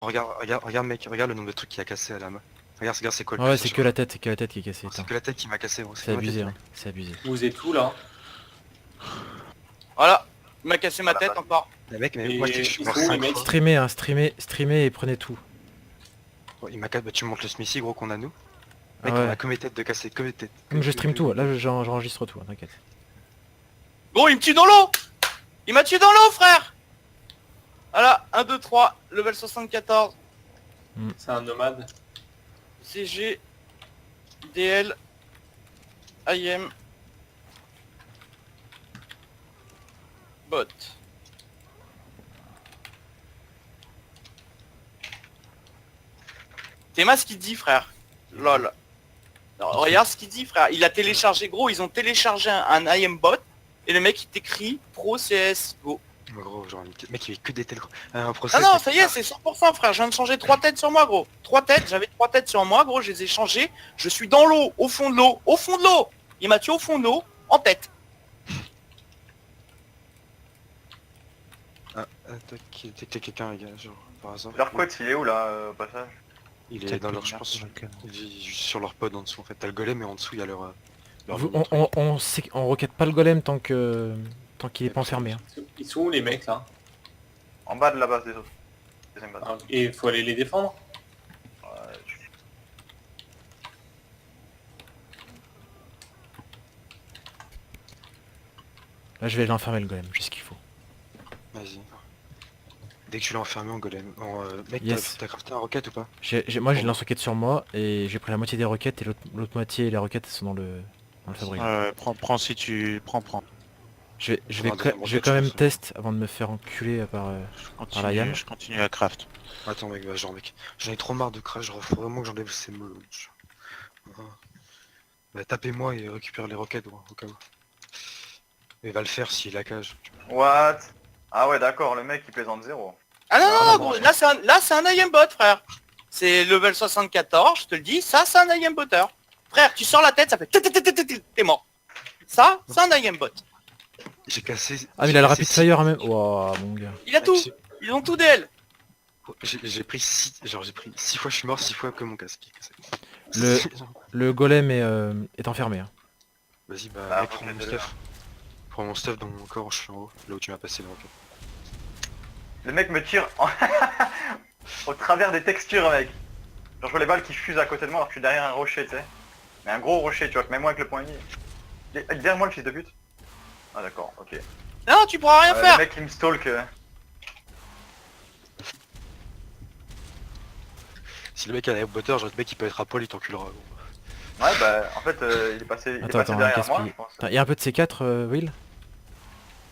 Regarde mec, regarde le nombre de trucs qu'il a cassé à la main. Regarde c'est quoi le Ouais, plus c'est cher. que la tête, c'est que la tête qui est cassée. C'est que la tête qui m'a cassé gros, C'est abusé, hein. C'est abusé. Vous êtes où là? Voilà, il m'a cassé ma tête encore. Mec, mais Et moi je suis ils mort sont où, les 5 mecs? fois. Streamez, hein, streamez et prenez tout. Il m'a cassé, bah, tu montes le Smithy gros qu'on a nous. Mec, Ah ouais. on a que mes têtes de casser, que mes têtes. Comme je stream tout, là j'enregistre tout, hein, t'inquiète. Gros, il me tue dans l'eau. Il m'a tué dans l'eau, frère. Voilà, 1, 2, 3, level 74. C'est un nomade. CG, DL, IM, bot. Théma ce qu'il dit, frère. Lol. Non, regarde ce qu'il dit, frère. Il a téléchargé, gros, ils ont téléchargé un IM bot et le mec il t'écrit pro CS go. Gros, genre, mec il fait que des têtes gros. Un Ah process. non, ça y est, c'est 100%, frère. Je viens de changer 3 têtes sur moi, gros. 3 têtes, j'avais 3 têtes sur moi, gros, je les ai changées. Je suis dans l'eau, au fond de l'eau, au fond de l'eau. Il m'a tué au fond de l'eau, en tête. Ah, t'es quelqu'un les gars, genre, par hasard. Leur quote il est où là au passage? Il est dans leur, je pense, il est juste sur leur pod en dessous en fait. T'as le golem et en dessous il y a leur... On requête pas le golem tant qu'il est pas enfermé. Hein. Ils sont où les mecs là? En bas de la base des autres. Deuxième base. Ah, et il faut aller les défendre? Ouais, Là je vais l'enfermer le golem, j'ai ce qu'il faut. Vas-y. Dès que tu l'as enfermé en golem... Mec, Yes. t'as crafté un roquette ou pas? Moi j'ai lance-roquette sur moi et j'ai pris la moitié des roquettes et l'autre moitié les roquettes sont dans le fabrique. Prends si tu... Prends. Je vais Prends un deuxième roquette, quand même je pense. test avant de me faire enculer par la yam. Je continue à craft. Attends mec, genre mec, j'en ai trop marre de crash, genre faut vraiment que j'enlève ces mots. Bah tapez-moi et récupère les roquettes gros, au cas où. Et va le faire s'il a cage. What? Ah ouais d'accord, le mec il plaisante zéro. Ah non, Ah, non, bon, gros, ouais. là c'est un IM bot, frère. C'est level 74, je te le dis, ça c'est un IM botter. Frère, tu sors la tête, ça fait... T'es mort. Ça, c'est un IM bot. J'ai cassé... Ah mais il a le rapid fire même. Wow mon gars. Il a tout. Ils ont tout d'elle. J'ai pris 6... Genre j'ai pris 6 fois je suis mort, 6 fois que mon casque est cassé. Le golem est enfermé. Hein. Vas-y bah Ah, mec, faut prends mon que je stuff. Prends mon stuff dans mon corps, je suis en haut, là où tu m'as passé le roquette. Le mec me tire au travers des textures mec. Genre je vois les balles qui fusent à côté de moi alors que je suis derrière un rocher tu sais. Mais un gros rocher tu vois, que même moi avec le point ennemi. Il est derrière moi le fils de pute. Ah d'accord, ok. Non, tu pourras rien faire. Le mec il me stalk. Si le mec a un butter, genre le mec il peut être à poil, il t'enculera. Ouais bah en fait il est passé, Attends, derrière moi gaspille. je pense. Il y a un peu de C4 Will.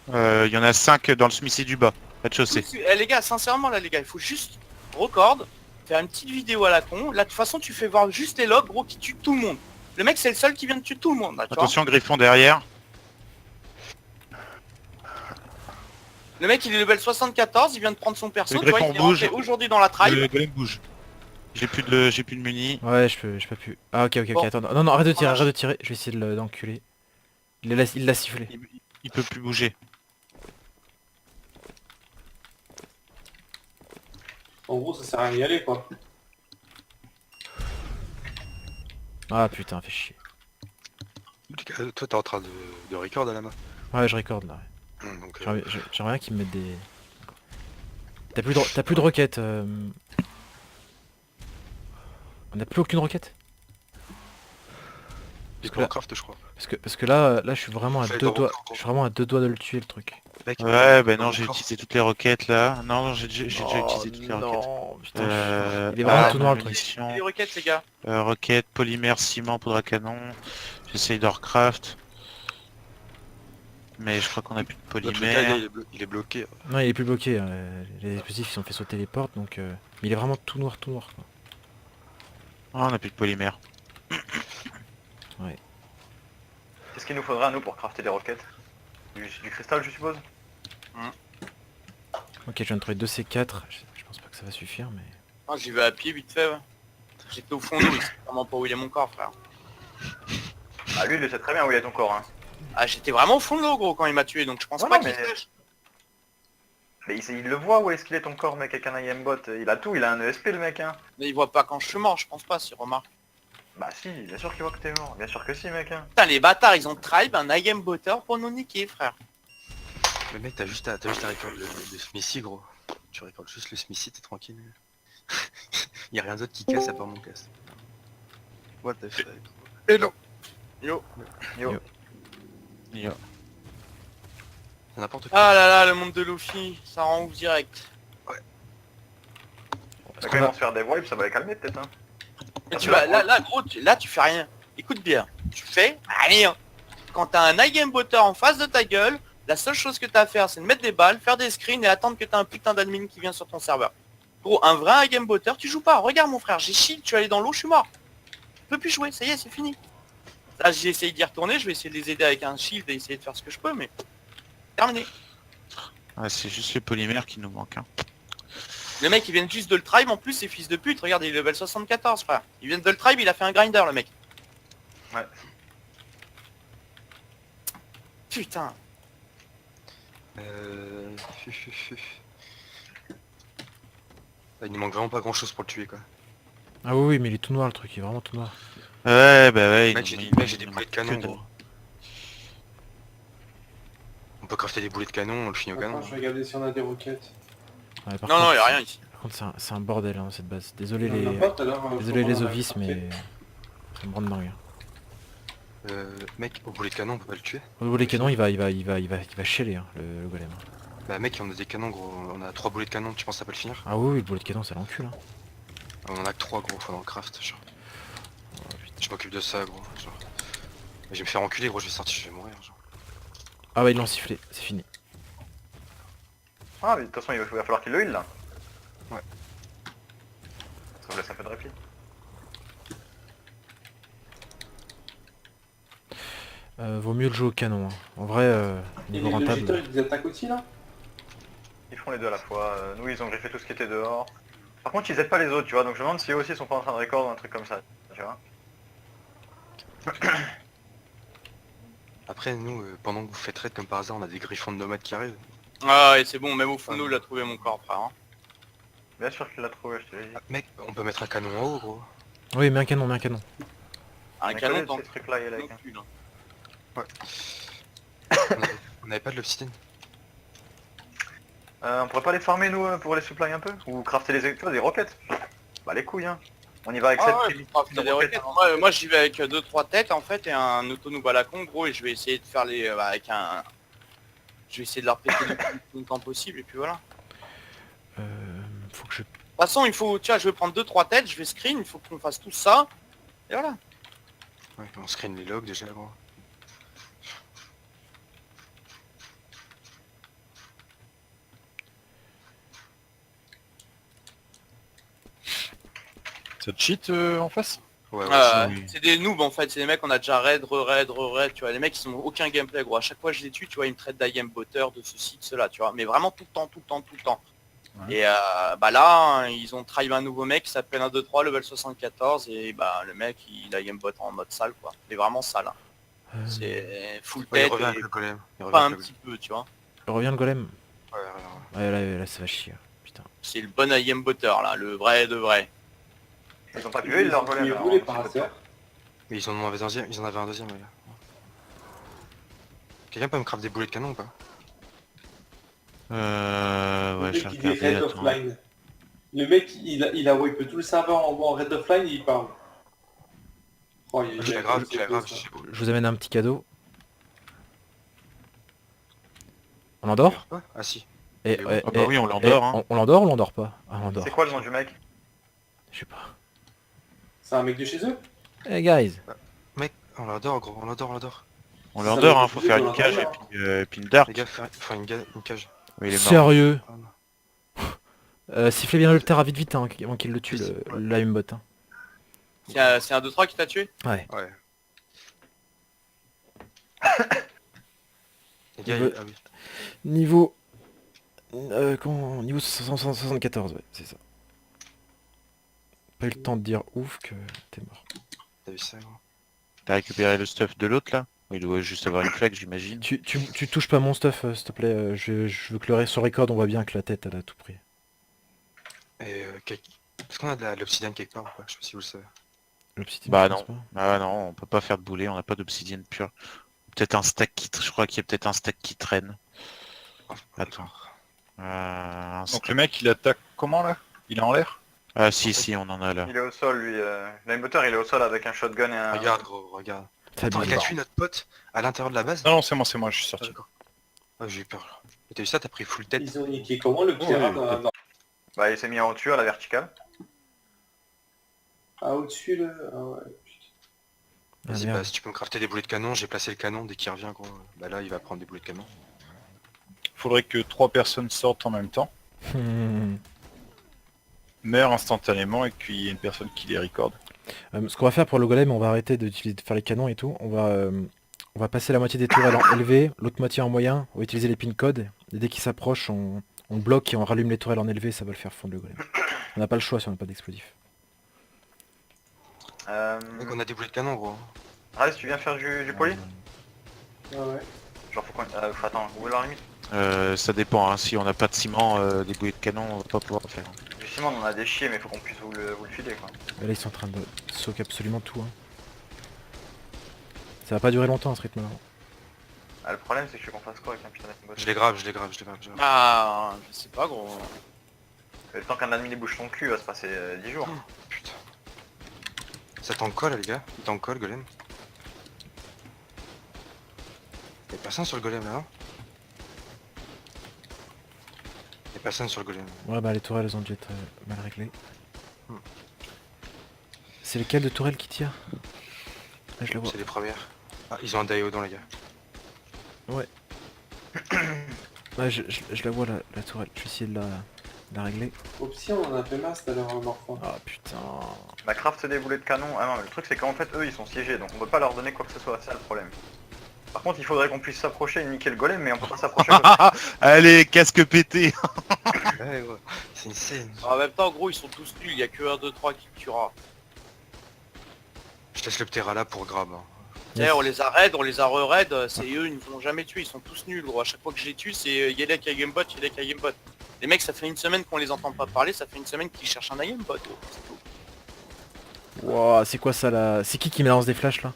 Il y en a 5 dans le Smithy du bas, rez-de-chaussée. Eh, les gars, sincèrement là les gars, il faut juste record, faire une petite vidéo à la con. Là de toute façon tu fais voir juste les logs gros qui tuent tout le monde. Le mec c'est le seul qui vient de tuer tout le monde là, tu vois. Attention, Griffon derrière. Le mec il est level 74, il vient de prendre son perso, Le tu vois, Griffon il est bouge. rentré aujourd'hui dans la tribe. Le golem bouge. J'ai plus de muni. Ouais je peux plus. Ah ok Bon. attends. Non arrête de tirer, je vais essayer d'enculer. Il l'a sifflé. Il peut plus bouger. En gros ça sert à rien d'y aller quoi. Ah putain fais chier. Toi t'es en train de record à la main. Ouais je record là. Donc, J'aimerais bien qu'ils me mettent des... T'as plus de roquettes. On a plus aucune roquette. du que là- craft je crois. Parce que là je suis vraiment à Fais 2 dans doigts. Rocket, Je suis vraiment à 2 doigts de le tuer le truc. Mec, Ouais, bah non, dans j'ai Warcraft, utilisé toutes les roquettes là. Non, j'ai déjà utilisé toutes les roquettes. Non, putain, il est Ah, vraiment tout noir le truc. munitions, Les requêtes les gars. roquettes, polymère, ciment, poudre à canon. J'essaye de recraft. Mais je crois qu'on a plus de notre gars, polymère. il est bloqué. Non il est plus bloqué. Les explosifs ils ont fait sauter les portes donc... Mais il est vraiment tout noir quoi. Ah, on a plus de polymère. Qu'est-ce qu'il nous faudra nous pour crafter des roquettes? Du cristal je suppose? Ok je viens de trouver 2 C4. Je pense pas que ça va suffire mais... Ah, j'y vais à pied vite fait ouais. J'étais au fond de l'eau, il sait vraiment pas où il est mon corps frère. Ah lui il le sait très bien où il est ton corps hein. Ah j'étais vraiment au fond de l'eau gros quand il m'a tué donc je pense Ouais, pas non, qu'il mais- sache. Mais il le voit où est-ce qu'il est ton corps mec avec un aimbot? Il a tout, il a un ESP le mec hein. Mais il voit pas quand je suis mort, je pense pas, s'il remarque. Bah si, bien sûr qu'il voit que t'es mort, bien sûr que si mec hein. Putain, les bâtards, ils ont tribe un IM botter pour nous niquer, frère. Le mec, t'as juste à record le Smithy, gros. Tu recordes juste le Smithy, t'es tranquille. Y'a rien d'autre qui casse à part mon casse. What the fuck. Hello. Yo. Yo. Yo. C'est n'importe quoi. Ah là là, le monde de Luffy, ça rend ouf direct. Quand ils vont se faire des wipes, ça va les calmer peut-être hein. Et tu vas, là, gros, là, tu fais rien. Écoute bien, tu fais rien. Quand t'as un IM botter en face de ta gueule, la seule chose que t'as à faire, c'est de mettre des balles, faire des screens et attendre que t'as un putain d'admin qui vient sur ton serveur. Gros, un vrai IM botter, tu joues pas. Regarde mon frère, j'ai shield, tu es allé dans l'eau, je suis mort. Je peux plus jouer, ça y est, c'est fini. Là, j'ai essayé d'y retourner, je vais essayer de les aider avec un shield et essayer de faire ce que je peux, mais... Terminé. Ah, c'est juste les polymères qui nous manquent. Hein. Le mec, il vient juste de le tribe, en plus, c'est fils de pute. Regarde, il est level 74, frère. Il vient de le tribe, il a fait un grinder, le mec. Ouais. Putain. Il nous manque vraiment pas grand chose pour le tuer quoi. Ah oui, oui, mais il est tout noir le truc, il est vraiment tout noir. Ouais, bah ouais. Mec, il j'ai des nous boulets de manque canon que gros. On peut crafter des boulets de canon, on le finit au canon. Attends, je vais regarder si on a des roquettes. Ouais, par Non, non, contre, il a rien ici. Par contre, c'est un bordel hein, cette base. Désolé On en a les, pas tout à l'heure, désolé faut les qu'on en a ovis, crafté. mais ça me rend dingue. Mec, au boulet de canon, on peut pas le tuer. Au niveau des canons, il va chialer hein, le golem. Bah mec, on a des canons gros, on a 3 boulets de canon, tu penses que ça peut le finir? Ah oui, oui, le boulet de canon, ça l'encule. Hein. On en a que 3 gros, faut dans le craft, genre. Je m'occupe de ça gros, genre. Mais je vais me faire enculer gros, je vais sortir, je vais mourir genre. Ah bah ils l'ont sifflé, c'est fini. Ah mais de toute façon il va falloir qu'il le heal là. Ouais. Ça vous laisse un peu de répit. Vaut mieux le jouer au canon. Hein. En vrai, Et niveau les rentable. logiteurs, ils attaquent aussi là? Ils font les deux à la fois. Nous ils ont griffé tout ce qui était dehors. Par contre ils aident pas les autres tu vois, donc je me demande si eux aussi ils sont pas en train de record ou un truc comme ça. Tu vois. Après nous, pendant que vous faites raid comme par hasard, on a des griffons de nomades qui arrivent. Ah ouais, c'est bon, même au fond de l'eau, il a trouvé mon corps, frère. Hein. Bien sûr qu'il l'a trouvé, je te l'ai dit. Ah, mec, on peut mettre un canon en haut gros. Oui, mets un canon, mets un canon. Un On a canon, collé tant ces trucs là, non plus, là. On avait pas de l'obsidienne. On pourrait pas les farmer nous pour les supply un peu? Ou crafter tu vois, des roquettes? Bah les couilles hein. On y va avec Ah cette ouais, prime je crafte des roquettes. Moi j'y vais avec 2-3 têtes en fait et un auto à la con gros et je vais essayer de faire les avec un. Je vais essayer de leur péter le plus longtemps possible et puis voilà. Faut que je... De toute façon il faut, tu vois, je vais prendre 2-3 têtes, je vais screen, il faut qu'on fasse tout ça. Et voilà. Ouais, on screen les logs déjà gros. Ça cheat en face? Ouais, ouais, oui. C'est des noobs en fait, c'est des mecs on a déjà raid, re-raid, tu vois, les mecs ils ont aucun gameplay gros, à chaque fois je les tue, tu vois, ils me traitent d'IM botter, de ceci, de cela, tu vois, mais vraiment tout le temps. Ouais. Et bah là, hein, ils ont try un nouveau mec qui s'appelle 1, 2, 3, level 74, et bah le mec il a IM bot en mode sale quoi, il est vraiment sale, hein. C'est full Ouais, il tête revient avec et le golem. Il revient pas avec un le petit peu, tu vois. Revient le golem. golem. Ouais. Ouais, là ça va chier. Putain. C'est le bon IM botter là, le vrai de vrai. Ils ont pas pu heal leur golem. Ils alors, roulaient un par petit peu de hasard. Mais ils en avaient un deuxième, les gars. Quelqu'un peut me craft des boulets de canon ou pas? Ouais, Le je mec vais il dit regarder, Red attends. Offline. Le mec il a wipe tout le serveur en Red Offline et il parle. Oh, il Je la grave, je la grave, je sais pas. Je vous amène un petit cadeau. On l'endort? Ouais, ah si. Et, Ah bah oui, on l'endort, hein. On l'endort ou on l'endort pas? Ah, on l'endort. C'est quoi le nom du mec? Je sais pas. C'est un mec de chez eux? Hey guys. Mec, on l'adore gros, on l'adore. On Ça l'endort, va hein, faut faire une dans cage l'endort. et puis une dart. Les gars, faire une cage. Oui, il est mort. Sérieux? Ah, non. Sifflez bien le terre vite vite hein, avant qu'il le tue, Oui, le aimbot. Hein. C'est un 2-3 qui t'a tué? Ouais. Ouais. Les gars, veut- ah oui. Niveau... Niveau 174, ouais, c'est ça. Pas eu le temps de dire ouf que t'es mort. T'as vu ça gros? T'as récupéré le stuff de l'autre là? Il doit juste avoir une flag, j'imagine. Tu touches pas mon stuff, s'il te plaît. Je veux que sur record on voit bien que la tête elle a tout pris. Et est-ce qu'on a de l'obsidienne quelque part ou pas? Je sais pas si vous le savez. L'obsidienne, Bah je pense non. pas. Ah non, on peut pas faire de boulet, on n'a pas d'obsidienne pure. Peut-être un stack qui... Je crois qu'il y a peut-être un stack qui traîne. Oh, Attends. d'accord. Un Donc stack. le mec il attaque comment là? Il est en l'air? Ah si, on en a là. Il est au sol, lui. L'aimbotteur, il est au sol avec un shotgun et un... Regarde gros, regarde. Ça Attends, bille. il a tué notre pote à l'intérieur de la base? Non, non, c'est moi, je suis Ah, sorti. d'accord. Ah, j'ai eu peur là. Et t'as vu ça, t'as pris full tête. Ils ont niqué comment le Pierre dans... Bah, il s'est mis en dessus à la verticale. Ah, au-dessus, là. Ah ouais. Ah, Vas-y, merde. bah si tu peux me crafter des boulets de canon, j'ai placé le canon dès qu'il revient gros. Bah là il va prendre des boulets de canon. Faudrait que 3 personnes sortent en même temps, meurent instantanément et qu'il y ait une personne qui les recorde. Ce qu'on va faire pour le golem, on va arrêter de faire les canons et tout. On va passer la moitié des tourelles en élevé, l'autre moitié en moyen. On va utiliser les pin codes. Et dès qu'ils s'approchent, on bloque et on rallume les tourelles en élevé. Ça va le faire fondre le golem. On n'a pas le choix si on n'a pas d'explosif. Donc on a des boulets de canon gros. Ralph, tu viens faire du poli Ah ouais. Genre, faut qu'on... attends, où est la limite? Ça dépend, hein. Si on n'a pas de ciment, des bouées de canon, on va pas pouvoir le faire. Du ciment, on en a des chiés, mais faut qu'on puisse vous le filer, quoi. Et là ils sont en train de soak absolument tout. Hein. Ça va pas durer longtemps ce rythme là. Ah, le problème, c'est que je veux qu'on fasse quoi avec un putain d'aimbotteur? Je les grave. Ah, je sais pas gros. Le temps qu'un admin bouge son cul, il va se passer 10 jours. Putain. Ça t'en colle les gars? Il t'en colle golem? Y'a personne sur le golem là? Y'a personne sur le golem. Ouais bah les tourelles elles ont dû être mal réglées. C'est lequel de tourelle qui tire? Ah, je le vois. C'est les premières. Ah ils ont un Daeodon les gars. Ouais je la vois la tourelle. Je vais essayer de la régler. Option, on en a fait masse tout à l'heure en morphant. Ah putain. Bah, craft des boulets de canon. Ah non, mais le truc, c'est qu'en fait, eux, ils sont siégés, donc on peut pas leur donner quoi que ce soit. C'est ça le problème. Par contre, il faudrait qu'on puisse s'approcher et niquer le golem, mais on peut pas s'approcher. Allez, casque pété. Ouais ouais. C'est une scène. En même temps gros ils sont tous nuls, il y a que 1, 2, 3 qui tuera. Je laisse le ptera là pour grab. Hein. Eh, on les a raid, on les a re-raid, c'est eux, ils nous ont jamais tués, ils sont tous nuls gros. À chaque fois que je les tue, c'est Yelek à Gamebot, Yelek à Gamebot. Les mecs, ça fait une semaine qu'on les entend pas parler, ça fait une semaine qu'ils cherchent un Gamebot. C'est tout. Wow, c'est quoi ça là? C'est qui me lance des flashs là?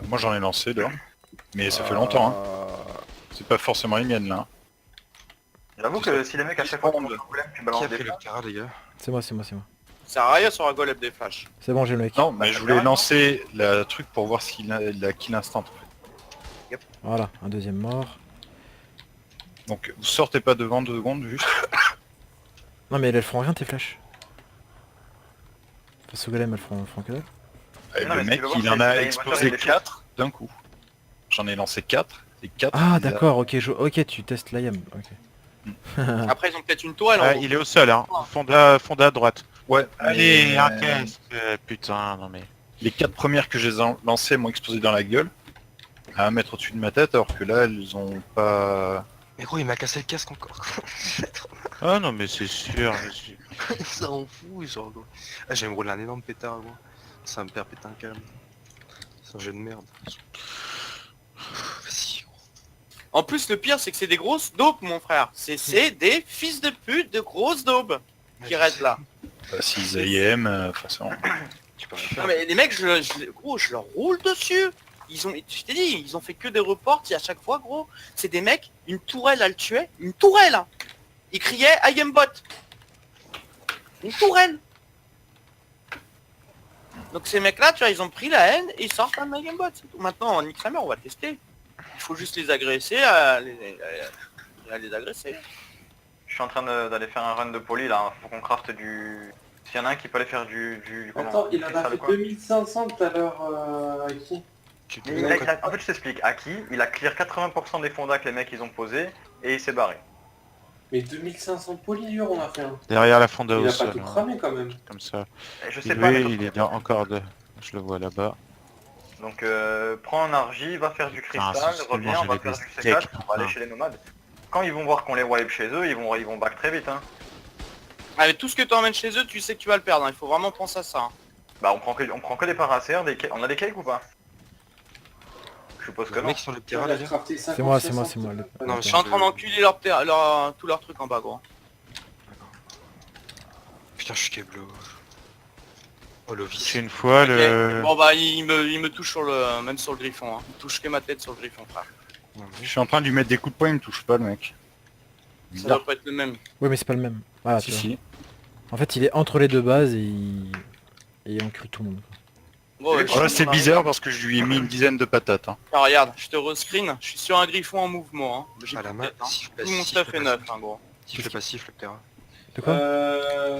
Moi j'en ai lancé là, mais ça fait longtemps, hein. C'est pas forcément les miennes là. J'avoue que si les mecs à chaque fois qu'on monte un golem, tu Qui balances a des pris le flashs. ptera les gars? C'est moi. C'est rien sur un golem des flashs. C'est bon j'ai le mec. Non, mais je voulais lancer le truc pour voir s'il a kill instant. En fait. Voilà, un deuxième mort. Donc vous sortez pas devant 2 secondes juste. Non mais elles feront rien tes flashs. Face au golem elles feront que dalle. Et Non, le mais mec ce qu'il veut il voir, en c'est a qu'il a une explosé voiture, il 4 d'un coup. J'en ai lancé 4 et 4. Ah d'accord, ok, ok tu testes l'IM. Ok. Après ils ont peut-être une toile en Ah, gros. il est au sol, hein. Fonda à droite. Ouais. Allez, mais, un casque. Putain, non mais... Les 4 premières que j'ai lancées m'ont explosé dans la gueule. À 1 mètre au-dessus de ma tête, alors que là elles ont pas... Mais gros il m'a cassé le casque encore. Ah non mais c'est sûr, je suis... Ça en fout genre gros. Ah j'ai me rouler un énorme pétard gros. Ça va me faire péter un câble. C'est un jeu de merde. Vas-y gros. En plus le pire c'est que c'est des grosses daubes mon frère. C'est des fils de pute de grosses daubes qui restent là. 6 AM, de toute façon. Tu peux rien faire. Non mais les mecs gros je leur roule dessus. Je t'ai dit, ils ont fait que des reports et à chaque fois gros, c'est des mecs, une tourelle elle tuait, une tourelle hein. Ils criaient I am bot. Une tourelle. Donc ces mecs là tu vois ils ont pris la haine et ils sortent un I am bot. C'est tout. Maintenant en Nick Kramer on va tester. Il faut juste les agresser, à les agresser. Je suis en train d'aller faire un run de poli là, faut qu'on crafte du... S'il y en a un qui peut aller faire du Attends, il en a cristal fait quoi. 2500 tout à l'heure à qui? Tu En fait je t'explique, Aki, il a clear 80% des fondas que les mecs ils ont posés et il s'est barré. Mais 2500 polylures on a fait un. Derrière la Fonda Il au a pas sol, tout hein. cramé quand même. Comme ça. Et je sais Et pas, lui, mais- il est encore de... Je le vois là-bas. Donc prends un argy, va faire du cristal, Putain, c'est reviens, seulement on va j'ai faire des du steaks, C4, on va aller putain. chez les nomades. Quand ils vont voir qu'on les wipe chez eux, ils vont back très vite hein. Avec tout ce que tu emmènes chez eux, tu sais que tu vas le perdre, hein. Il faut vraiment penser à ça. Hein. Bah on prend que des paracères, on a des cakes ou pas? suppose que Le non. mec sur le Il terrain a là, viens. crafté C'est moi, 50, c'est moi. 60. Non, Je suis en train d'enculer tous leurs trucs en bas, gros. Putain, je suis Keblo. Oh, Lovis. Touché une fois, Ok. le... Bon bah il me touche sur le même sur le griffon. Hein. Il touche que ma tête sur le griffon, frère. Non, mais- Je suis en train de lui mettre des coups de poing, il me touche pas le mec. Ça Bizarre. doit pas être le même. Oui mais c'est pas le même. Voilà, Si tu vois. si. En fait il est entre les deux bases et il encule tout le monde. Gros, Et je Voilà, suis c'est dans la bizarre rivière. parce que je lui ai mis une dizaine de patates. Hein. Ah, regarde, je te rescreen, je suis sur un griffon en mouvement. Hein. J'ai À plus la de main, tête, hein. siffle Tout mon stuff est neuf, hein, gros. Siffle passif le terrain. De quoi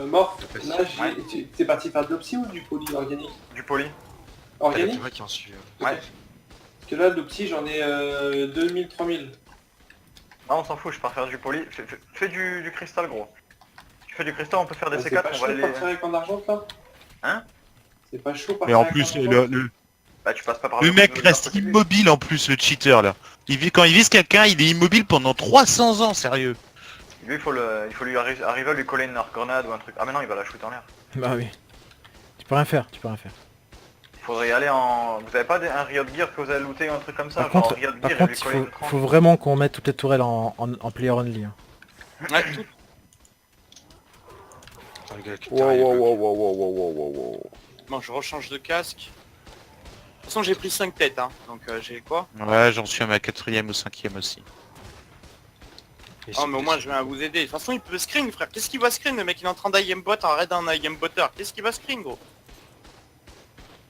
Morph, là, Ouais. t'es parti faire de l'opsie ou du poly organique? Du poli. T'as la Organique? terrain qui en suit. Ouais. Parce que là, l'opsie, j'en ai 2000, 3000. Non, on s'en fout, je pars faire du poli. Fais du cristal, gros. Tu fais du cristal, on peut faire des C'est C4, pas on chaud va de les... partir avec en argent, là? Hein? C'est pas chaud Mais partir en avec plus, en argent? Bah tu passes pas par le mec le reste côté. immobile en plus, le cheater là. Quand il vise quelqu'un, il est immobile pendant 300 ans, sérieux. Lui, il faut lui arriver à lui coller une arc grenade ou un truc. Ah mais non, il va la shooter en l'air. Bah oui. Tu peux rien faire. Il faudrait y aller en... Vous avez pas un Riot Gear que vous avez looté ou un truc comme ça? Par Genre contre, Riot par Gear et contre lui coller une il tranche. faut vraiment qu'on mette toutes les tourelles en player only. Hein. Ouais, tout. Attends, le gars, avec le terrain, il est bloqué. Bon, je rechange de casque. De toute façon, j'ai pris 5 têtes, hein. Donc j'ai quoi? Ouais, j'en suis à ma 4ème ou 5ème aussi. Et Oh, mais au moins, je viens à vous aider. De toute façon, il peut screen, frère. Qu'est-ce qu'il va screen? Le mec, il est en train d'IM bot, un raid d'un IM botter. Qu'est-ce qu'il va screen, gros?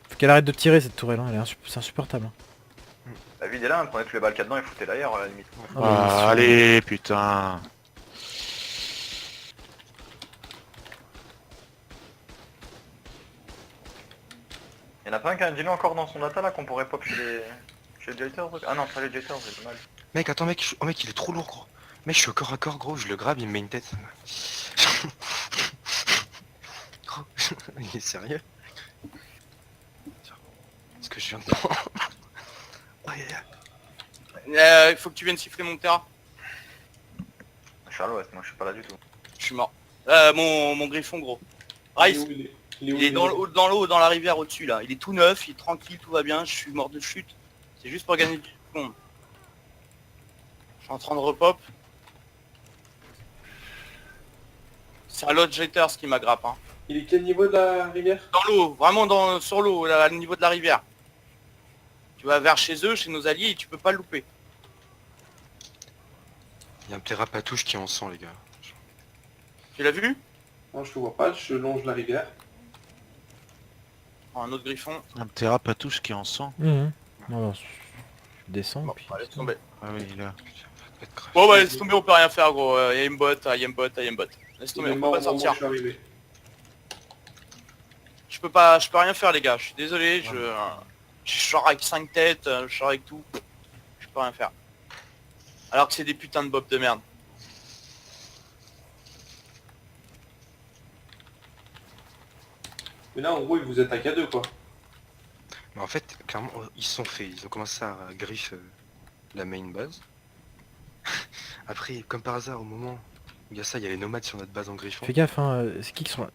Faut qu'elle arrête de tirer cette tourelle, hein. C'est insupportable. Hein. Bah videz-la, prenez tous les balles qu'il y a dedans et foutez-la ailleurs à la limite. Ah, mais ils sont- Allez, putain. Y'en a pas un qui a un dino encore dans son data là qu'on pourrait pop chez les Jeters? Ah non, pas les Jeters, c'est dommage. Mec, attends, mec, oh, mec, il est trop lourd, gros. Mec, je suis au corps à corps, gros, je le grabe, il me met une tête. Gros, il est sérieux? Ce que je viens de prendre. Oh, Il faut que tu viennes siffler mon terrain. Je suis à l'ouest, moi je suis pas là du tout. Je suis mort. Mon griffon, gros. Rice, Il est où, il est il où, est dans l'eau, dans la rivière au-dessus, là. Il est tout neuf, il est tranquille, tout va bien. Je suis mort de chute. C'est juste pour gagner du secondes. Je suis en train de repop. C'est un lot Jeters qui m'aggrappe, hein. Il est quel niveau de la rivière? Dans l'eau, vraiment sur l'eau, là, au niveau de la rivière. Tu vas vers chez eux, chez nos alliés, et tu peux pas le louper. Il y a un petit rapatouche qui en sent, les gars. Tu l'as vu? Non, je te vois pas, je longe la rivière. Oh, un autre griffon. Un terra patouche qui est en sang. Non, non, je descends. Bon, puis- allez, laisse tomber. Ah oui, là. Bon, bah, laisse tomber, on peut rien faire, gros. IM-bot. Laisse Il tomber, est on peut mort pas au moment où sortir. je suis arrivé. Je peux rien faire, les gars. Je suis désolé, je sors avec 5 têtes, je sors avec tout. Je peux rien faire. Alors que c'est des putains de bobs de merde. Mais là, en gros, ils vous attaquent à deux, quoi. Mais en fait, clairement, ils se sont fait, ils ont commencé à griffe la main base. Après, comme par hasard, au moment où il y a ça, il y a les nomades sur notre base en griffon. Fais gaffe, hein, c'est qui sont là?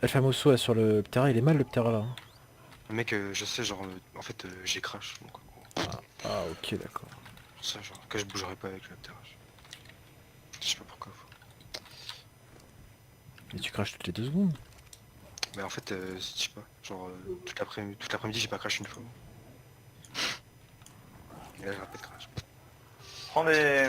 El Famoso là sur le terrain, il est mal le terrain là. Hein. Le mec, je sais, genre, en fait, j'ai crash. Donc, Ah ok d'accord. pour ça, genre, que je bougerai pas avec le terrain. Je sais pas pourquoi. Mais tu craches toutes les 2 secondes. Mais en fait, je sais pas, genre, toute l'après-midi, j'ai pas crash une fois. Et là, j'ai un peu de crash. Prends des...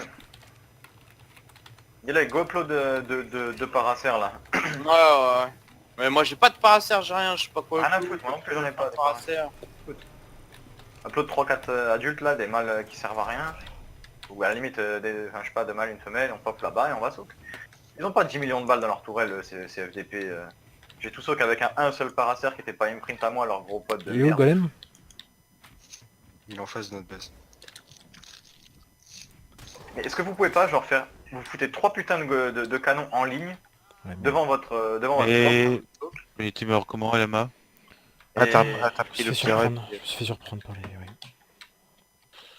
Il y a là, go upload de paracère là. Ouais. Mais moi, j'ai pas de paracère, j'ai rien, je sais pas quoi. Rien à foutre, moi non plus j'en ai pas. de paracère. Upload 3-4 adultes là, des mâles qui servent à rien. Ou à la limite, enfin, je sais pas, de mâles, une femelle, on pop là-bas et on va soak. Ils ont pas 10 millions de balles dans leur tourelle, ces FDP. J'ai tout soak avec un seul paracère qui était pas imprint à moi, leur gros pote de Il est où le merde. golem? Il est en face de notre base. Mais est-ce que vous pouvez pas genre faire... Vous foutez 3 putains de canons en ligne Ouais, bon. devant votre... devant votre Et... Mais tu meurs comment, Lama? Ah, Et- t'as Je pris me le suis fait terrain. surprendre, je me suis fait surprendre par les... Ouais.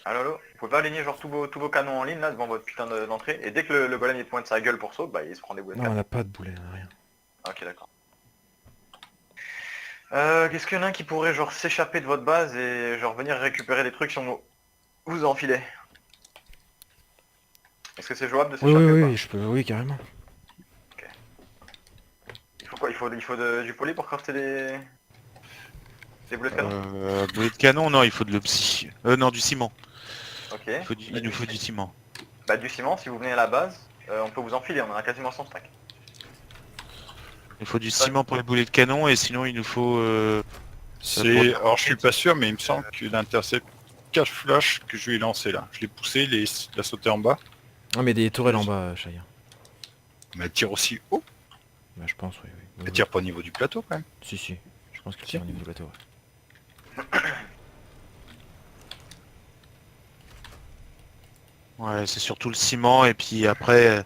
Allo, vous pouvez pas aligner genre tous vos canons en ligne là devant votre putain d'entrée et dès que le golem il pointe sa gueule pour saut, bah il se prend des boulettes. Non on a pas de boulet, on a rien. Ok d'accord. Qu'est-ce qu'il y en a un qui pourrait genre s'échapper de votre base et genre venir récupérer des trucs sur nous? vous enfilez. Est-ce que c'est jouable de Oui, s'échapper oui, ou pas oui, je peux, oui, carrément. Il faut quoi? Il faut du poly pour crafter des boulets de canon? Boulet de canon, non, il faut de l'obsi. Non, du ciment. Ok. Il nous faut du ciment. Bah du ciment, si vous venez à la base, on peut vous enfiler, on en a quasiment 100 stacks. Il faut du ciment pour les boulets de canon et sinon il nous faut... Alors je suis pas sûr, mais il me semble qu'il intercepte 4 flashs que je lui ai lancé là. Je l'ai poussé, il a sauté en bas. Ah, mais des tourelles en bas, Chaya. Mais elle tire aussi haut. Bah, je pense, oui, oui. Elle tire pas au niveau du plateau quand même. Si, si. Je pense qu'il tire au niveau du bateau. Ouais. Ouais, c'est surtout le ciment et puis après...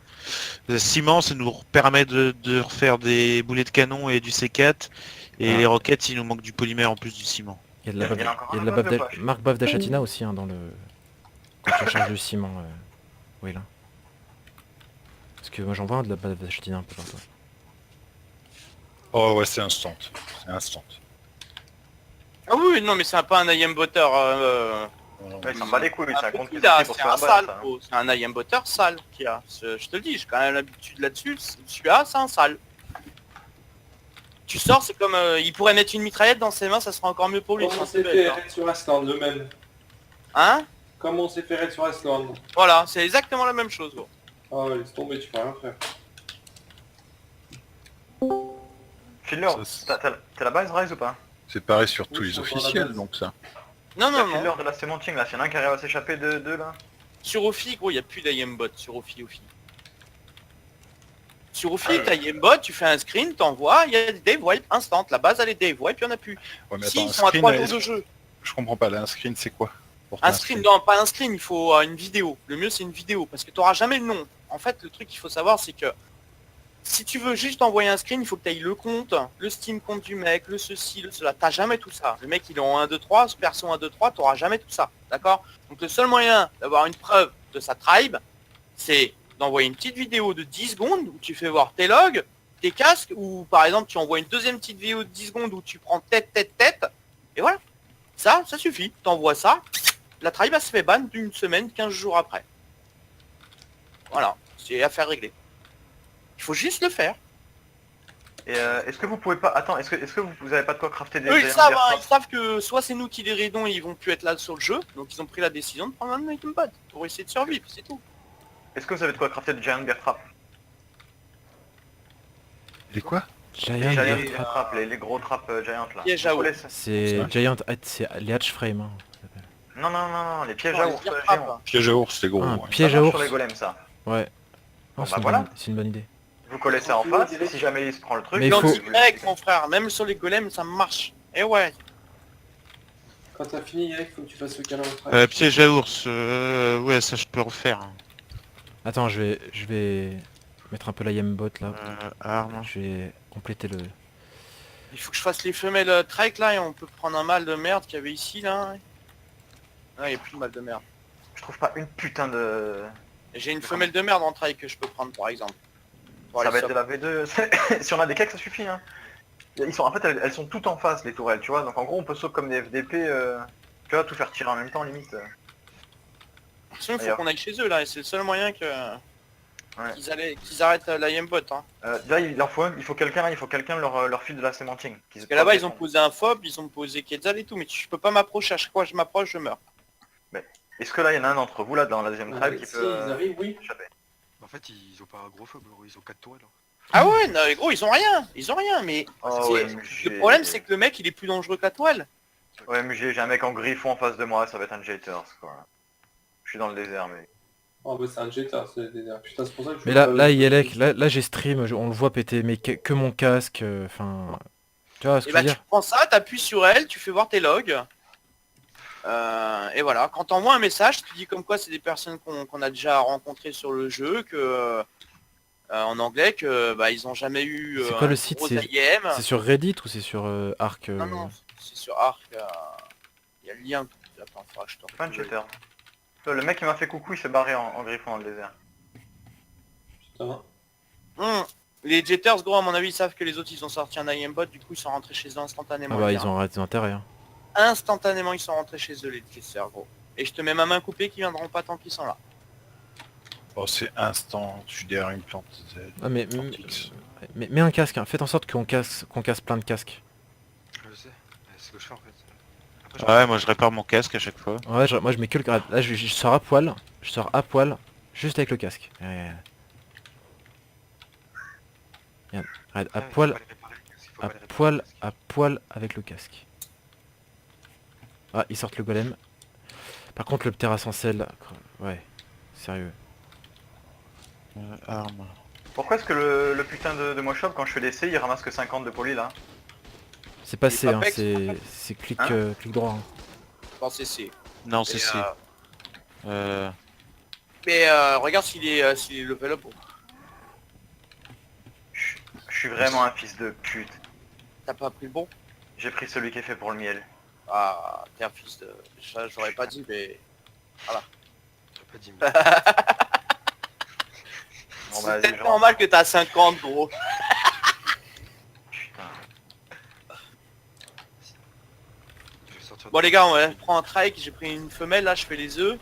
le ciment, ça nous permet de refaire des boulets de canon et du C4. Et Ah. les roquettes, il nous manque du polymère en plus du ciment. Il y a de la Il y en a bave, encore il y a un de la bave bave de d'A- poche. marque bave d'Achatina aussi, hein, dans le... Quand tu recharges du ciment. Oui, là. Parce que moi j'en vois un de la bave d'Achatina un peu partout. Oh ouais, c'est instant. C'est instant. Ah oui, non mais c'est pas un IM botter. Ouais, il s'en bat les couilles, c'est un compte qui C'est un est pour se faire sale, ban, ça. gros. C'est un IM botter sale qui a. Je te le dis, j'ai quand même l'habitude là-dessus. Celui-là, c'est un sale. Tu sors, c'est comme... il pourrait mettre une mitraillette dans ses mains, ça sera encore mieux pour lui. Comme on c'est s'est bête, fait hein. raid sur Asland, le même. Hein? Comme on s'est fait raid sur Asland. Voilà, c'est exactement la même chose, gros. Ah ouais, laisse tomber, tu peux rien faire. File-leur, Ça, t'as la base Rise ou pas? C'est pareil sur tous Oui, les sur la officiels, base. donc ça. Non, non, non. File-leur de la sémantique là, s'il y en a un qui arrive à s'échapper de deux là. Sur Ophi, gros, il n'y a plus d'IM bot sur Ophi. Sur Ophi, t'as IM bot, tu fais un screen, t'envoies, il y a des Dave Wipe instant. La base, elle est Dave Wipe, il n'y en a plus. Ouais, mais Si, attends, ils sont à 3 jours de jeu. je comprends pas, là, un screen c'est quoi? Pour Un faire screen, non, pas un screen, il faut une vidéo. Le mieux, c'est une vidéo, parce que tu n'auras jamais le nom. En fait, le truc qu'il faut savoir, c'est que si tu veux juste envoyer un screen, il faut que tu ailles le compte, le Steam compte du mec, le ceci, le cela. T'as jamais tout ça. Le mec, il est en 1, 2, 3, ce perso 1, 2, 3, tu n'auras jamais tout ça. D'accord? Donc le seul moyen d'avoir une preuve de sa tribe, c'est d'envoyer une petite vidéo de 10 secondes où tu fais voir tes logs, tes casques, ou par exemple, tu envoies une deuxième petite vidéo de 10 secondes où tu prends tête, et voilà. Ça suffit. T'envoies ça. La tribe elle se fait ban d'une semaine, 15 jours après. Voilà, c'est affaire réglée. Il faut juste le faire. Et est-ce que vous pouvez pas... Attends, est-ce que vous avez pas de quoi crafter des... Eux, ils des savent, Undercraft hein, ils savent que soit c'est nous qui les raidons et ils vont plus être là sur le jeu, donc ils ont pris la décision de prendre un item bot pour essayer de survivre, c'est tout. Est-ce que vous avez de quoi crafter de Giant Bear Trap? Les quoi? Giant, Les Giant Bear Bear Trap. Trap, les gros traps Giant là. Piège à Vous ours. connaissez? C'est Giant, c'est les hatch frame. Hein, ça s'appelle. Non, les pièges Non, à les ours pires géants. trappes. Piège à ours, c'est gros. Ah, ouais. piège Ça à marche ours. sur les golems ça. Ouais. Bon, Non, bah voilà. c'est une bonne idée. Vous collez ça en face, si jamais il se prend le truc... Mais il vous faut- le- L'anti-grec, mon frère, même sur les golems, ça marche. Et ouais. Quand t'as fini, Eric, faut que tu fasses le câlin au frère. Piège à ours, ouais, ça je peux refaire. Attends, je vais mettre un peu la bot là. Arme. Je vais compléter le... Il faut que je fasse les femelles trek là et on peut prendre un mal de merde qu'il y avait ici là. Ah, il n'y a plus de mal de merde. Je trouve pas une putain de... Et j'ai une femelle de merde en trail que je peux prendre par exemple. Pour Ça aller va être de la V2. Si on a des cakes, ça suffit. Hein. Ils sont, en fait, elles sont toutes en face, les tourelles, tu vois. Donc en gros, on peut sauter comme des FDP, tu vois, tout faire tirer en même temps, limite. Sinon, il faut D'ailleurs. qu'on aille chez eux là, et c'est le seul moyen que Ouais. qu'ils arrêtent la bot. Hein. Là, il faut quelqu'un leur file de la sémantique. Parce que là-bas, ils ont posé un fob, ils ont posé Quetzal et tout, mais je peux pas m'approcher. À chaque fois que je m'approche, je meurs. Est-ce que là, il y en a un d'entre vous, là, dans la deuxième tribe, qui Si peut ils arrivent, oui. échapper? En fait, ils ont pas un gros fob, ils ont 4 tourelles. Ah ouais, non, mais gros, ils ont rien, mais Oh, c'est- OMG. le problème c'est que le mec il est plus dangereux que la toile. OMG, j'ai un mec en griffon en face de moi, ça va être un Jeters, quoi. Je suis dans le désert, mais... Oh bah c'est un Jetta, c'est des... Putain, c'est pour ça que je Mais joue là, pas là, avec- Yelek, là j'ai stream, on le voit péter, mais que mon casque, enfin... tu vois ce Et que je bah veux tu dire? prends ça, t'appuies sur elle, tu fais voir tes logs. Et voilà, quand t'envoies un message, tu dis comme quoi c'est des personnes qu'on a déjà rencontrées sur le jeu, que en anglais que bah ils ont jamais eu C'est quoi le un site, gros c'est- IM. C'est sur Reddit ou c'est sur Arc Non, non, c'est sur Arc. Il y a le lien. Attends, faudra que je te Pas un retrouve. Jeters. Le mec qui m'a fait coucou, il s'est barré en griffon dans le désert. Putain. Les Jetters, gros, à mon avis, ils savent que les autres ils ont sorti un IM bot, du coup ils sont rentrés chez eux instantanément. Ah bah les ils gars. ont arrêté intérêt. Hein. Instantanément ils sont rentrés chez eux les Jetters, gros. et je te mets ma main coupée qui viendront pas tant qu'ils sont là. Oh, c'est instant, je suis derrière une plante. Ah, mais, plante X. mets un casque, hein. Faites en sorte qu'on casse plein de casques. Je sais, c'est ce que je fais en fait. Après, Ouais, moi je répare mon casque à chaque fois. Ouais, moi je mets que le grade. Là je sors à poil, juste avec le casque. Regarde, regarde, Ah, il faut pas les réparer, il faut pas les réparer. à poil avec le casque. Ah, ils sortent le golem. Par contre le ptera sans sel, ouais, sérieux. Arme. Pourquoi est-ce que le putain de Moshop, quand je fais l'essai, il ramasse que 50 de poli là? C'est passé, pas hein, Pex, c'est clic, Hein clic droit. Hein. Je pense que c'est. Non, Et, c'est si. Mais regarde s'il est level up. Je suis vraiment un fils de pute. T'as pas pris le bon? J'ai pris celui qui est fait pour le miel. Ah, t'es un fils de... Ça, j'aurais pas dit, mais... J'aurais pas dit, Bon, C'est bah, peut-être je normal que t'as 50, gros. Putain. je vais sortir Bon les gars, on va prendre un trike, j'ai pris une femelle, là, je fais les œufs.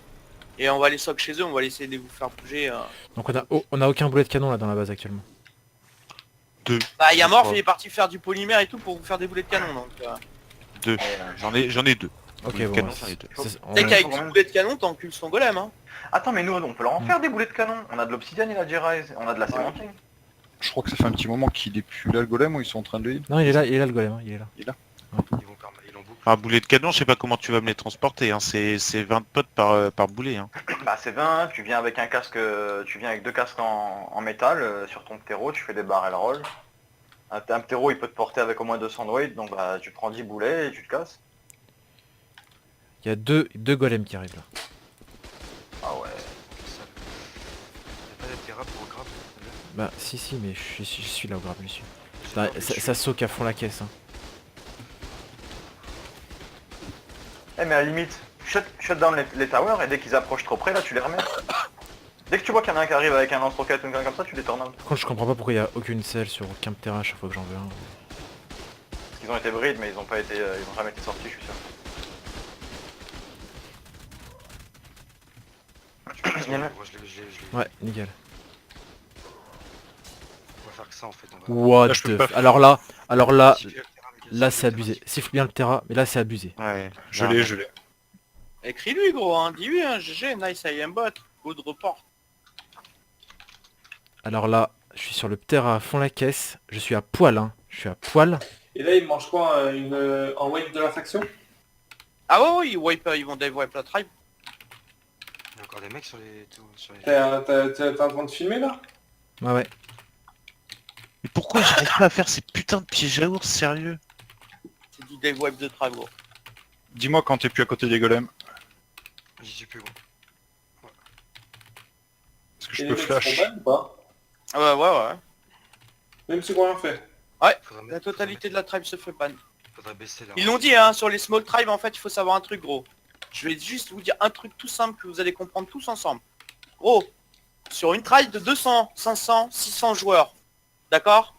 Et on va les sock chez eux, on va essayer de vous faire bouger. Donc on a aucun boulet de canon là dans la base actuellement. Bah, Yamorph, crois. il est parti faire du polymère et tout pour vous faire des boulets de canon, donc... Deux. J'en ai deux. Ok, Le bon, canon, ouais, j'en ai deux. on- Tu sais qu'avec du boulet de canon, t'encules son golem, hein. Attends, mais nous, on peut leur en faire des boulets de canon. On a de l'obsidienne et la J-Rise. On a de la sémentine. Je crois que ça fait un petit moment qu'il est plus là le golem ou ils sont en train de le Non, il est là le golem, hein, il est là. Ils l'ont beaucoup. Un boulet de canon, je sais pas comment tu vas me les transporter, hein. C'est 20 potes par boulet. Hein. Bah c'est 20, tu viens avec un casque, tu viens avec 2 casques en métal sur ton ptéro, tu fais des barrel roll. Un ptéro il peut te porter avec au moins 200 de weight, donc bah tu prends 10 boulets et tu te casses. Il y a deux golems qui arrivent là. Ah ouais. Y'a pas d'altéra pour grab. Bah si, mais je suis là au grab, je suis. Bah, ça soak à fond la caisse. Hein. Eh mais à la limite, shut down les towers et dès qu'ils approchent trop près là tu les remets. Dès que tu vois qu'il y en a un qui arrive avec un lance-roquette ou une connerie comme ça, tu les tornades. Par contre je comprends pas pourquoi il y a aucune selle sur aucun terrain à chaque fois que j'en veux un. Parce qu'ils ont été brides mais ils ont pas été. Ils ont jamais été sortis, je suis sûr. Il y en a- Moi, je l'ai. Ouais, nickel. On va faire que ça en fait. What Là, je peux the... pas- Alors là, Siffler le terrain, Miguel, là siffler c'est le abusé. terrain. Siffle bien le terrain, mais là c'est abusé. Ouais. Je l'ai. Écris-lui, gros, hein. Dis-lui, hein. GG, nice IM-bot. Good report. Alors là, je suis sur le terrain à fond la caisse. Je suis à poil, hein. Je suis à poil. Et là, il mange quoi en wave de la faction? Ah ouais, ouais, ils vont dev wipe la tribe. Il y a encore des mecs sur les... Sur les... T'es en train de filmer là? Ouais. Mais pourquoi j'arrive pas à faire ces putains de pièges à ours, sérieux? C'est du dev wipe de tribe, gros. Dis-moi quand t'es plus à côté des golems. J'y suis plus bon. Est-ce que Et je les peux mecs flash? sont bad ou pas? Ah ouais. Même si on rien fait. La totalité de la tribe se fait ban. Faudrait baisser là. Ils l'ont dit, hein, sur les small tribes, en fait, il faut savoir un truc, gros. Je vais juste vous dire un truc tout simple que vous allez comprendre tous ensemble. Gros, sur une tribe de 200, 500, 600 joueurs, d'accord?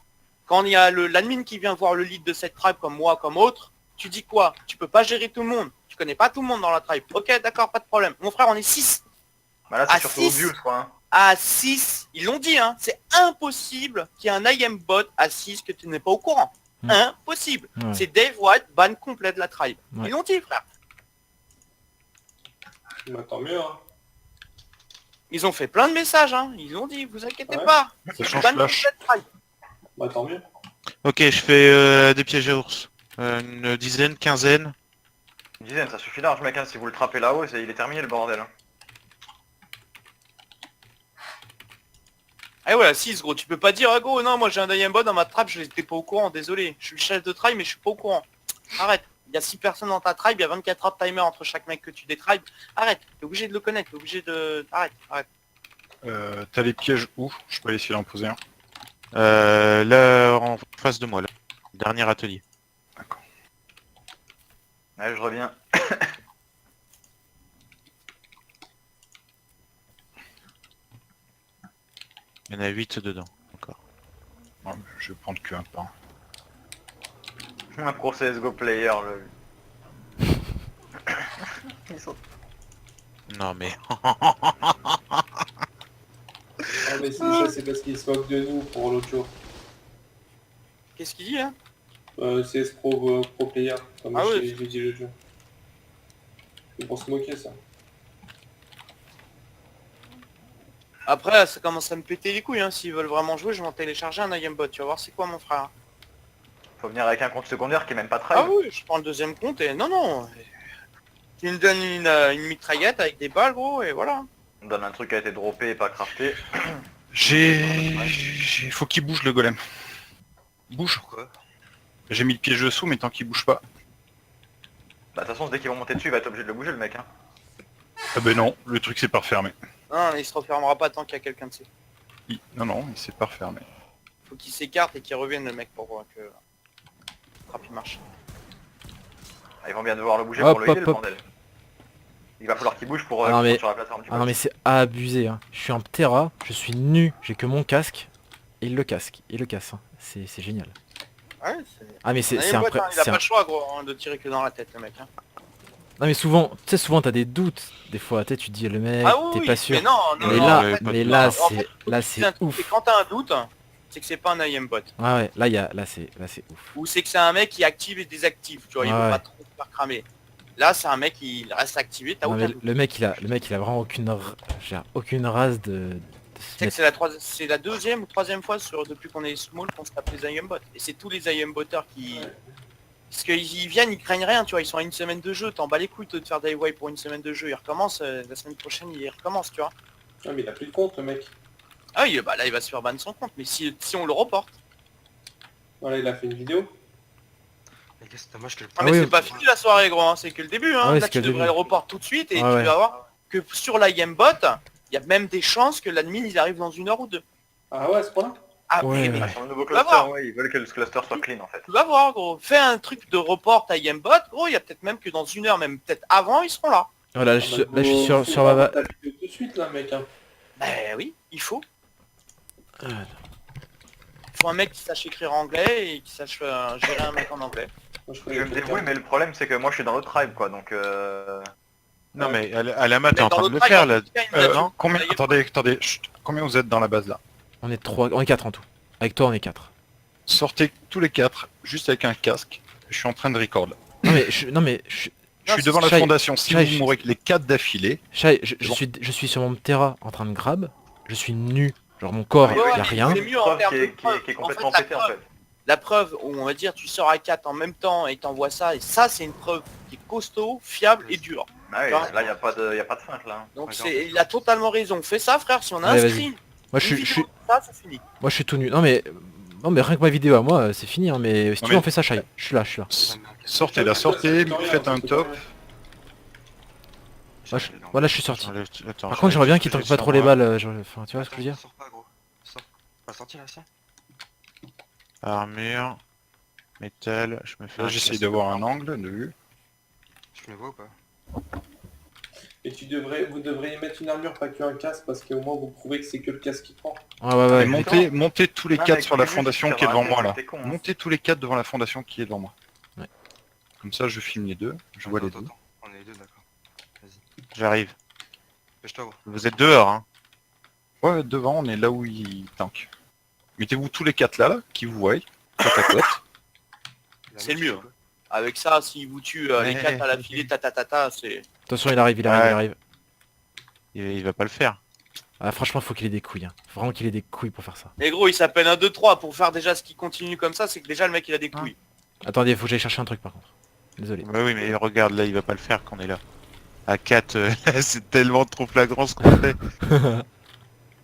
Quand il y a l'admin qui vient voir le lead de cette tribe, comme moi, comme autre, tu dis quoi? Tu peux pas gérer tout le monde. Tu connais pas tout le monde dans la tribe. Ok, d'accord, pas de problème. Mon frère, on est 6. Bah là c'est À surtout 6. obvious quoi. Hein. À 6, ils l'ont dit, hein, c'est impossible qu'il y ait un IM bot à 6 que tu n'es pas au courant. Impossible. Ouais. C'est Dave White, ban complet de la tribe. Ouais. Ils l'ont dit, frère. Bah tant mieux hein. Ils ont fait plein de messages, hein. Ils l'ont dit, vous inquiétez Ouais. pas. Ça change Ban flash. complet de tribe. Bah tant mieux. Ok, je fais des pièges à ours. Une dizaine, quinzaine. Une dizaine, ça suffit large mec, hein. Si vous le trappez là-haut, il est terminé le bordel. Hein. Ah ouais, 6 gros, tu peux pas dire, ah gros, non, moi j'ai un IM bot dans ma tribe, je n'étais pas au courant, désolé. Je suis le chef de tribe, mais je suis pas au courant. Arrête. Il y a 6 personnes dans ta tribe, il y a 24 heures de timer entre chaque mec que tu détribes. Arrête, t'es obligé de le connaître, t'es obligé de... Arrête. T'as les pièges où? Je peux aller essayer d'en poser un. Là, en face de moi, là. Dernier atelier. Allez, je reviens. Il y en a 8 dedans, encore. Ouais, mais je vais prendre que un par un. Un pro CSGO player le... Ils sont- Non mais... Ah mais ça c'est parce qu'il se moque de nous pour l'autre jour. Qu'est-ce qu'il dit, hein? CS Pro, Pro Player, comme Ah j'ai dit l'autre jour. C'est pour se moquer ça. Après, ça commence à me péter les couilles, hein. S'ils veulent vraiment jouer, je vais en télécharger un IamBot. Tu vas voir c'est quoi, mon frère. Faut venir avec un compte secondaire qui est même pas try. Ah oui, je prends le deuxième compte et... Non. Tu me donnes une mitraillette avec des balles, gros, et voilà. On donne un truc qui a été droppé et pas crafté. Faut qu'il bouge le golem. Bouge. Pourquoi? J'ai mis le piège dessous, mais tant qu'il bouge pas. Bah de toute façon, dès qu'ils vont monter dessus, il va être obligé de le bouger le mec. Hein. Ah ben non, le truc c'est pas refermé. Non, il se refermera pas tant qu'il y a quelqu'un dessus. Non, il s'est pas refermé. Faut qu'il s'écarte et qu'il revienne, le mec, pour voir que... Rapide marche. Ah, ils vont bien devoir le bouger Hop, pour le healer, hop, le hop. bordel. Il va falloir qu'il bouge pour Ah non, mais- sur la plateforme du Ah non mais c'est abusé hein. Je suis en Terra, je suis nu, j'ai que mon casque. Et il le casque, il le casse. Hein. C'est génial. Ouais, c'est... Ah mais c'est Il a impré... pas le choix, gros, hein, de tirer que dans la tête, le mec. Hein. Non mais souvent, tu sais souvent t'as des doutes. Des fois, tu sais, tu te dis le mec, Ah oui, t'es oui, pas sûr. mais non, non, Mais non, là, en fait, mais non. là en fait, c'est là c'est c'est ouf. quand t'as un doute, c'est que c'est pas un IamBot. Ouais là c'est ouf. Ou c'est que c'est un mec qui active et désactive, tu vois, il Ouais, veut ouais. pas trop se faire cramer. Là, c'est un mec, il reste activé, t'as Non, aucun mais doute. le mec il a vraiment aucune race de se Tu sais que mettre- c'est la deuxième ou troisième fois depuis qu'on est small qu'on se tape les IamBots. Et c'est tous les IamBotters qui... Parce qu'ils viennent, ils craignent rien, tu vois, ils sont à une semaine de jeu, t'en bats les couilles toi, de faire des wipe pour une semaine de jeu, ils recommencent, la semaine prochaine ils recommencent, tu vois. Ah mais il a plus de compte le mec. Ah oui, bah là il va se faire ban son compte, mais si on le reporte. Voilà, il a fait une vidéo. Les gars, c'est dommage que le Ah mais oui. c'est pas fini la soirée gros, hein, c'est que le début, hein. Ah ouais, Là c'est tu que le devrais début. le report tout de suite et Ouais, tu ouais. vas voir que sur la IamBot, il y a même des chances que l'admin il arrive dans 1 heure ou 2. Ah ouais, à ce point-là. Ah Ouais. mais Ah, sur le nouveau va cluster, voir. ouais, ils veulent que le cluster soit clean en fait. tu vas voir gros, fais un truc de report à IamBot, gros, il y a peut-être même que dans 1 heure, même peut-être avant, ils seront là. Voilà, là, je suis sur ma ma... Tout de suite là mec. Hein. Ben oui, il faut. Il faut un mec qui sache écrire anglais et qui sache gérer un mec en anglais. Moi, Je vais me débrouiller, mais le problème c'est que moi je suis dans l'autre tribe quoi, donc Non mais Alama, t'es Mais en dans train de le l'autre faire tribe, là. en tout cas, il nous a dit- Combien il y a- Attendez, chut, combien vous êtes dans la base là? On est 3, on est 4 en tout. Avec toi on est 4. Sortez tous les 4, juste avec un casque. Je suis en train de record là. Non mais Je suis devant la Shai, fondation. Si Shai, vous mourrez les 4 d'affilée, Shai, Bon. je suis sur mon Terra en train de grab. Je suis nu. Genre mon corps, Ouais, y ouais, a mais rien. C'est mieux en preuve termes qui de est, preuve. qui est En complètement fait, pété en fait. la preuve où on va dire tu sors à 4 en même temps et t'envoies ça, et ça c'est une preuve qui est costaud, fiable et dure. Ah oui, Ouais. là y a pas de feinte là. Donc Ouais, c'est, il a totalement raison. Fais ça frère, si on a Ouais, un vas-y. screen, Moi je une suis, vidéo, ça c'est fini. moi je suis tout nu. Non mais rien que ma vidéo à moi c'est fini hein, mais si tu veux mais- on fait ça Shai. Je suis là. sortez là, sortez, faites un top. Voilà je suis sorti. Attends, Par contre j'aimerais bien qu'il je tanque vais pas sur trop les moi. balles. Enfin tu vois ce que je veux dire. Sors pas gros. Sors. Pas sorti là, si. Armure, métal, je me fais Là un j'essaye casque. d'avoir un angle de vue. Je me vois ou pas? Et vous devriez mettre une armure, pas qu'un casque, parce qu'au moins vous prouvez que c'est que le casque qui prend. Ouais. Et montez tous les Non, 4 mais sur la juste, fondation ça qui est va devant arrêter, moi là. t'es con, hein. Montez tous les 4 devant la fondation qui est devant moi. Ouais. Comme ça je filme les deux, je vois les deux. Attends. On est les deux, d'accord. J'arrive. Pêche-toi gros. Vous êtes dehors, hein. Ouais, devant on est là où il tank. Mettez-vous tous les 4 là, qui vous voient, côte à côte. C'est le mieux. Avec ça, s'il vous tue les 4 à la filée, c'est... Attention il arrive. Il va pas le faire. Ah, franchement faut qu'il ait des couilles. Hein. Faut vraiment qu'il ait des couilles pour faire ça. Mais gros, il s'appelle 1, 2, 3 pour faire déjà ce qui continue comme ça, c'est que déjà le mec il a des couilles. Attendez faut que j'aille chercher un truc par contre. Désolé. Bah oui, mais regarde, là, il va pas le faire quand on est là. À 4, c'est tellement trop flagrant ce qu'on fait.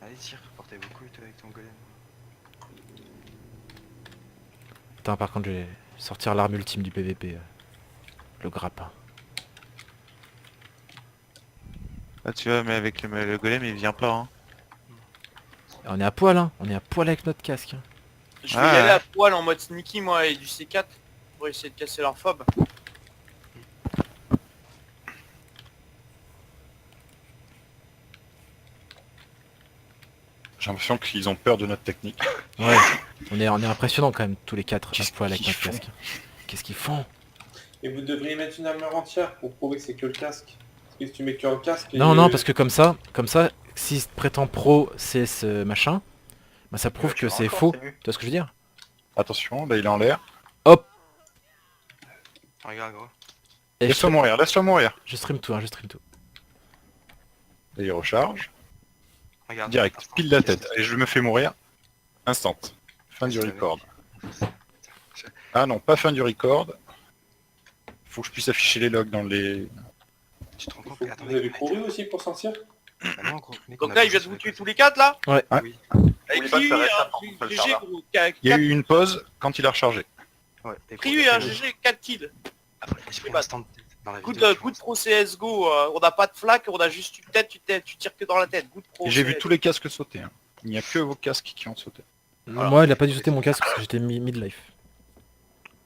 Allez, tire. Portez beaucoup toi avec ton golem. Attends par contre je vais sortir l'arme ultime du PVP. Le grappin. Ah, tu vois, mais avec le golem, il vient pas, hein. On est à poil hein. On est à poil avec notre casque. Hein. Je vais Ah, y aller ouais. à poil en mode sneaky moi et du C4 pour essayer de casser leur fob. J'ai l'impression qu'ils ont peur de notre technique. Ouais. On est impressionnant quand même tous les 4 à Qu'est-ce poil avec qu'ils notre font casque. Qu'est-ce qu'ils font? Et vous devriez mettre une armure entière pour prouver que c'est que le casque. Parce Qu'est-ce que tu mets que un casque et... Non, non, parce que comme ça, s'il se prétend pro CS machin, bah ça prouve que c'est faux. Tu vois ce que je veux dire? Attention, là il est en l'air. Regarde gros. Et Laisse-le mourir, laisse-le mourir. je stream tout, hein, je stream tout. Là il recharge. Regarde. Direct, pile la tête. Et je me fais mourir. Instant. Fin du record. Ah non, pas fin du record. Faut que je puisse afficher les logs dans les... Tu te rends compte Vous que... avez couru aussi pour sortir? Ah non, gros, mec, on Donc a là, il vient bougé de vous sur tuer le tous les 4 là Ouais. Oui. Avec N'oublie pas de qui faire hein, récap, par contre, le GG serveur. gros, Il y a eu une pause quand il a rechargé. Ouais, et gros, Priu, après, hein, GG, 4 kills. Après, j'ai pris bah, l'instant de tête dans la Good, vidéo, tu good vois. pro CSGO, on n'a pas de flac, on a juste une tête, tu tires que dans la tête. Good pro Et j'ai vu CS. tous les casques sauter. Hein. Il n'y a que vos casques qui ont sauté. Moi, il a pas dû sauter mon casque parce que j'étais midlife.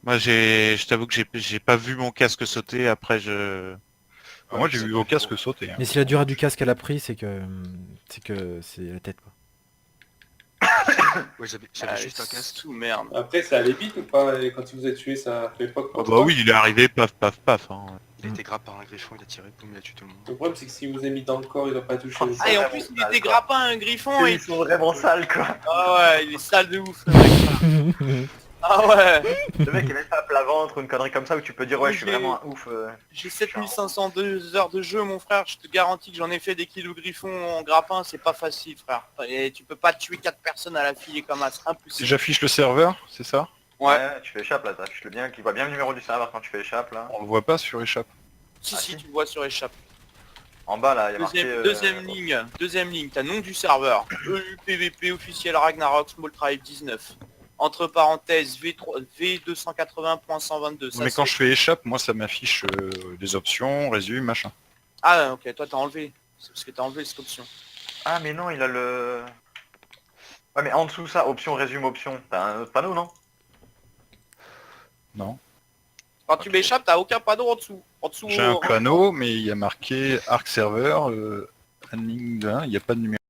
Moi, je t'avoue que j'ai pas vu mon casque sauter. Après, Ah, moi j'ai vu vos casques sauter. Hein. Mais si la durée du casque elle a pris, c'est que c'est la tête quoi. Ouais, j'avais Ah, juste un casque. sous merde. Après, ça allait vite ou pas? Et quand il vous a tué, ça fait pas Ah bah oui, il est arrivé, paf, paf, paf. Hein. Il a été grappé par un griffon, il a tiré, boum, il a tué tout le monde. Le problème, c'est que si vous avez mis dans le corps, il a pas touché. Oh, Ah, et en vraiment plus, il sale, était quoi. grappin, un griffon, et... Ils sont vraiment sales quoi. Ah ouais, il est sale de ouf, le mec. Ah ouais, Le mec il met pas à plat ventre ou une connerie comme ça où tu peux dire ouais je suis Ok. vraiment un ouf. j'ai 7502 heures de jeu, mon frère, je te garantis que j'en ai fait des kills au griffon en grappin, c'est pas facile, frère. Et tu peux pas tuer 4 personnes à la filée comme ça, c'est Si impossible. j'affiche le serveur, c'est ça? Ouais. Tu fais échappe là, t'affiches le bien, qui voit bien le numéro du serveur quand tu fais échappe là. On le voit pas sur échappe. Si, Ah, si, si. tu le vois sur échappe. En bas là, il y a marqué... Deuxième ligne, t'as nom du serveur, EU PVP officiel Ragnarok Small Tribe 19. Entre parenthèses V3, V280.122. ça, Mais quand c'est- je fais échappe, moi ça m'affiche des options, résume, machin. Ah ok, toi t'as enlevé. C'est parce que t'as enlevé cette option. Ah mais non, il a le... Ouais mais en dessous ça, option, résume, option. T'as un autre panneau non? Non. Quand tu m'échappes, t'as aucun panneau en dessous. En dessous, J'ai un panneau, mais il y a marqué Arc Server, admin 1, il n'y a pas de numéro.